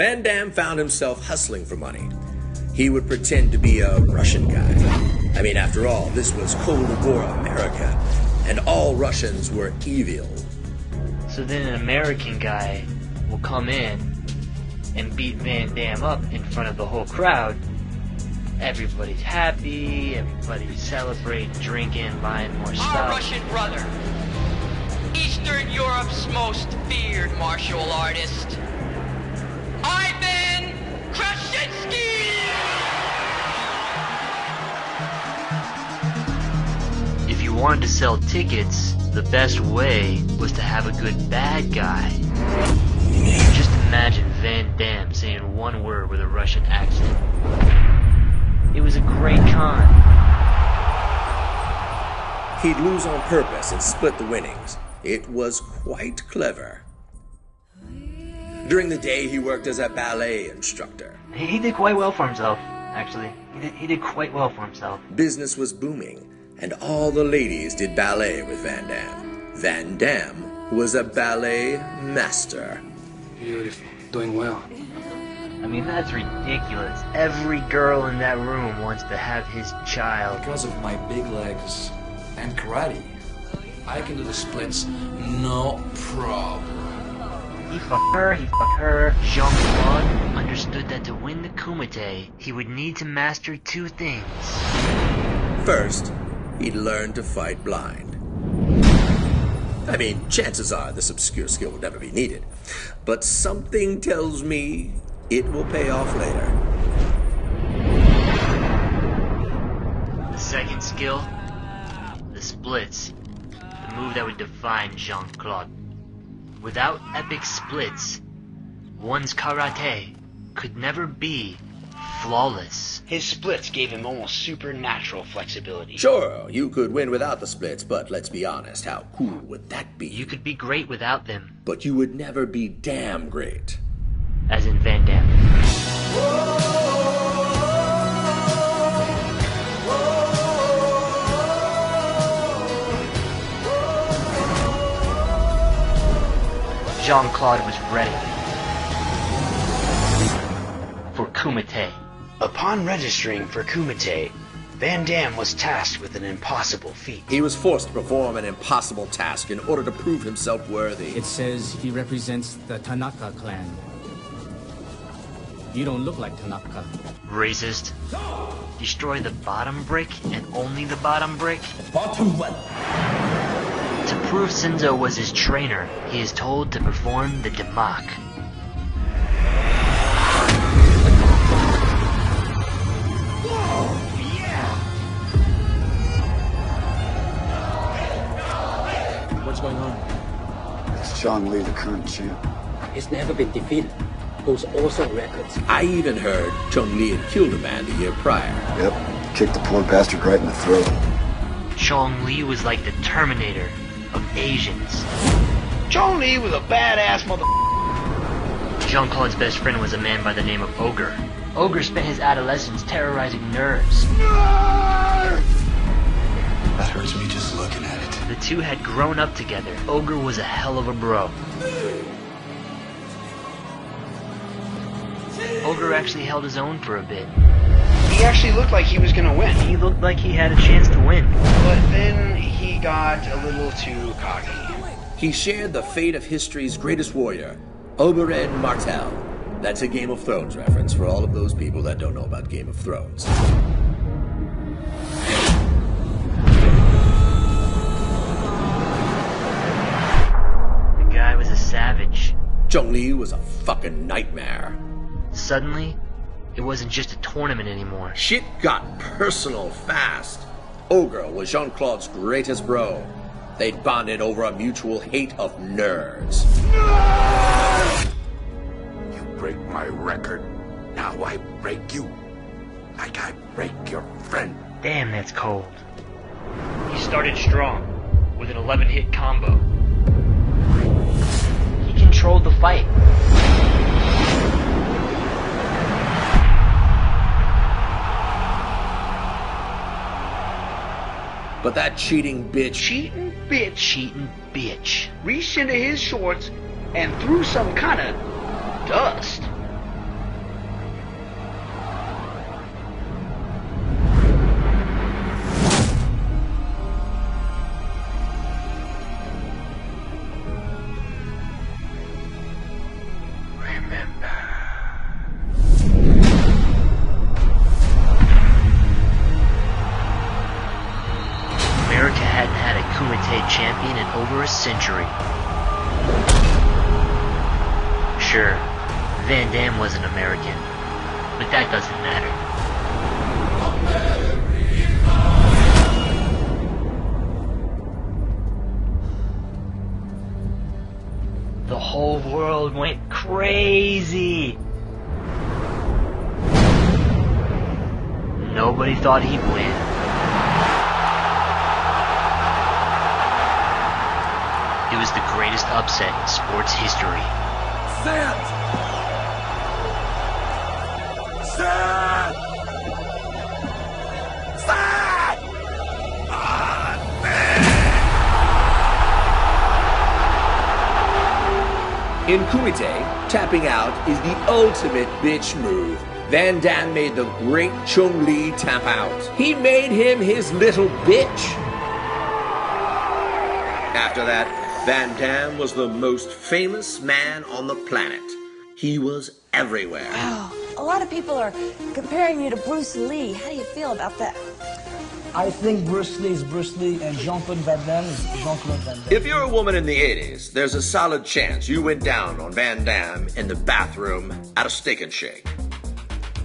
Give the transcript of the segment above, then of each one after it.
Van Damme found himself hustling for money. He would pretend to be a Russian guy. I mean, after all, this was Cold War America, and all Russians were evil. So then an American guy will come in and beat Van Damme up in front of the whole crowd. Everybody's happy, everybody's celebrating, drinking, buying more stuff. Our Russian brother, Eastern Europe's most feared martial artist, Ivan Krasinski! If you wanted to sell tickets, the best way was to have a good bad guy. Just imagine Van Damme saying one word with a Russian accent. It was a great con. He'd lose on purpose and split the winnings. It was quite clever. During the day, he worked as a ballet instructor. He did quite well for himself, actually. He did quite well for himself. Business was booming, and all the ladies did ballet with Van Damme. Van Damme was a ballet master. Beautiful. Doing well. I mean, that's ridiculous. Every girl in that room wants to have his child. Because of my big legs and karate, I can do the splits no problem. He fucked her. Jean-Claude understood that to win the Kumite, he would need to master two things. First, he'd learn to fight blind. I mean, chances are this obscure skill would never be needed. But something tells me it will pay off later. The second skill, the splits, the move that would define Jean-Claude. Without epic splits, one's karate could never be flawless. His splits gave him almost supernatural flexibility. Sure, you could win without the splits, but let's be honest, how cool would that be? You could be great without them. But you would never be damn great. As in Van Damme. Jean-Claude was ready for Kumite. Upon registering for Kumite, Van Damme was tasked with an impossible feat. He was forced to perform an impossible task in order to prove himself worthy. It says he represents the Tanaka clan. You don't look like Tanaka. Racist. Destroy the bottom brick and only the bottom brick. Bottom one. To prove Senzo was his trainer, he is told to perform the Demak. What's going on? It's John Lee, the current champ. He's never been defeated. Holds awesome records. I even heard Chong Li had killed a man the year prior. Yep, kicked the poor bastard right in the throat. Chong Li was like the Terminator of Asians. Chong Li was a badass mother. Jean-Claude's best friend was a man by the name of Ogre. Ogre spent his adolescence terrorizing nerds. That hurts me just looking at it. The two had grown up together. Ogre was a hell of a bro. Ogre actually held his own for a bit. He actually looked like he was gonna win. He looked like he had a chance to win. But then he got a little too cocky. He shared the fate of history's greatest warrior, Oberyn Martell. That's a Game of Thrones reference for all of those people that don't know about Game of Thrones. The guy was a savage. Chong Li was a fucking nightmare. Suddenly, it wasn't just a tournament anymore. Shit got personal fast. Ogre was Jean-Claude's greatest bro. They'd bonded over a mutual hate of nerds. You break my record, now I break you. Like I break your friend. Damn, that's cold. He started strong, with an 11-hit combo. He controlled the fight. But that cheating bitch... Cheating bitch reached into his shorts and threw some kind of dust. Van Damme wasn't American, but that doesn't matter. The whole world went crazy. Nobody thought he'd win. It was the greatest upset in sports history. Stand! Stand! Stand! In Kumite, tapping out is the ultimate bitch move. Van Damme made the great Chung Lee tap out. He made him his little bitch. After that, Van Damme was the most famous man on the planet. He was everywhere. Wow, a lot of people are comparing you to Bruce Lee. How do you feel about that? I think Bruce Lee is Bruce Lee and Jean-Claude Van Damme is Jean-Claude Van Damme. If you're a woman in the 80s, there's a solid chance you went down on Van Damme in the bathroom at a Steak and Shake.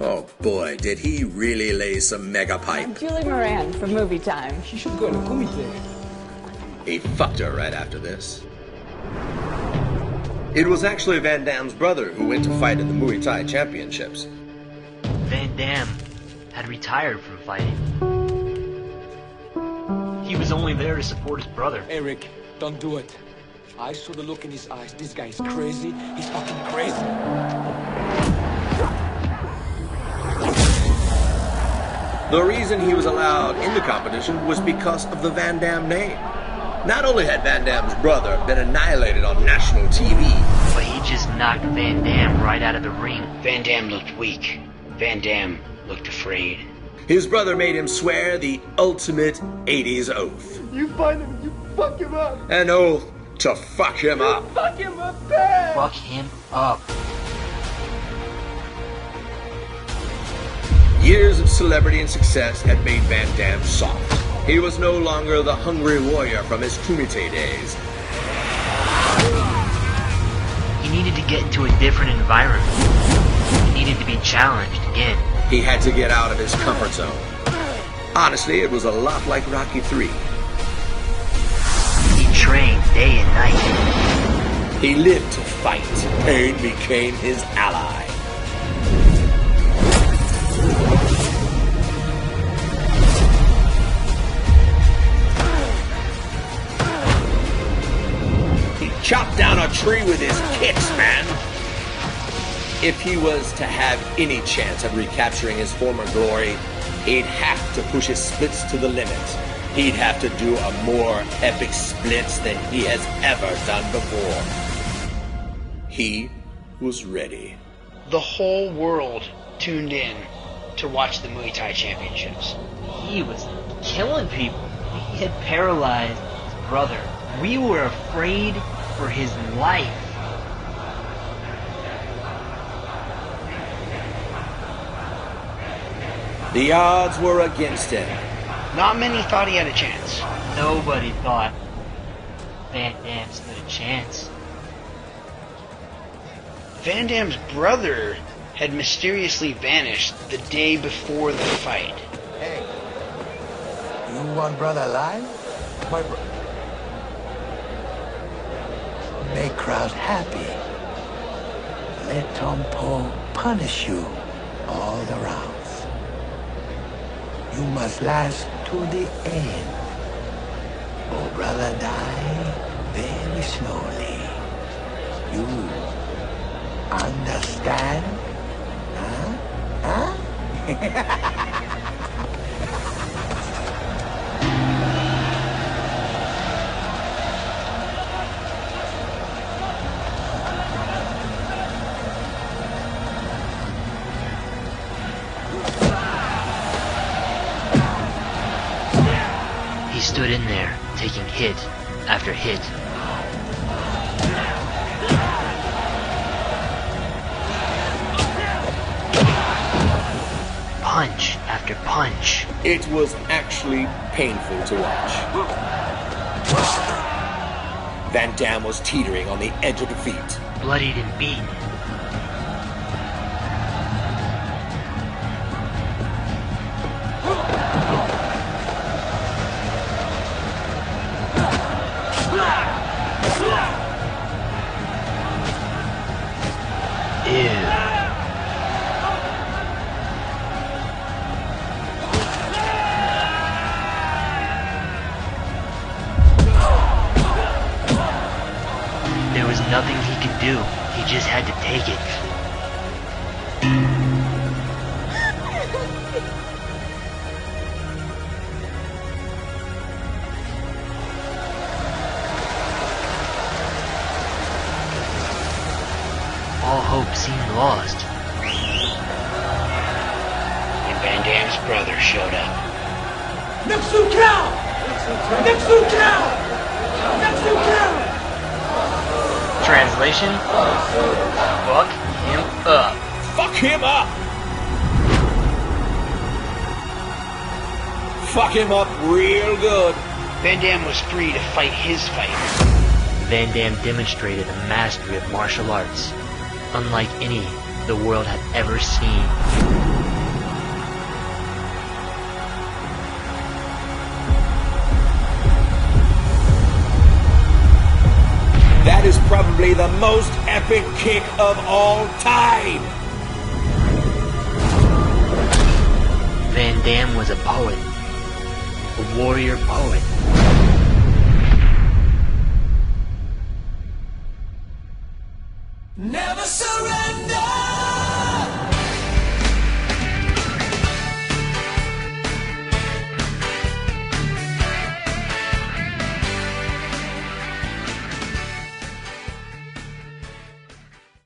Oh boy, did he really lay some mega pipe. I'm Julie Moran from Movie Time. She should go to Kumite. He fucked her right after this. It was actually Van Damme's brother who went to fight in the Muay Thai championships. Van Damme had retired from fighting. He was only there to support his brother. Eric, don't do it. I saw the look in his eyes. This guy is crazy. He's fucking crazy. The reason he was allowed in the competition was because of the Van Damme name. Not only had Van Damme's brother been annihilated on national TV, But he just knocked Van Damme right out of the ring. Van Damme looked weak. Van Damme looked afraid. his brother made him swear the ultimate 80s oath. You find him, you fuck him up. An oath to fuck him up. Fuck him up bad. Fuck him up. Years of celebrity and success had made Van Damme soft. He was no longer the hungry warrior from his Kumite days. He needed to get into a different environment. He needed to be challenged again. He had to get out of his comfort zone. Honestly, it was a lot like Rocky III. He trained day and night. He lived to fight. Pain became his ally. He chopped down a tree with his kicks, man. If he was to have any chance of recapturing his former glory, he'd have to push his splits to the limit. He'd have to do a more epic splits than he has ever done before. He was ready. The whole world tuned in to watch the Muay Thai championships. He was killing people. He had paralyzed his brother. We were afraid for his life. The odds were against him. Not many thought he had a chance. Nobody thought Van Damme stood a chance. Van Damme's brother had mysteriously vanished the day before the fight. Hey, you want brother alive? My brother. Make crowd happy. Let Tom Po punish you all the rounds. You must last to the end. Oh, brother die very slowly. You understand? Huh? He stood in there, taking hit after hit. Punch after punch. It was actually painful to watch. Van Damme was teetering on the edge of defeat. Bloodied and beaten. do. He just had to take it. All hope seemed lost. When Van Damme's brother showed up. Nixu cow! Nixu cow! Nixu cow! Translation? Fuck him up. Fuck him up! Fuck him up real good. Van Damme was free to fight his fight. Van Damme demonstrated a mastery of martial arts, unlike any the world had ever seen. That is probably the most epic kick of all time. Van Damme was a poet, a warrior poet. Never surrender.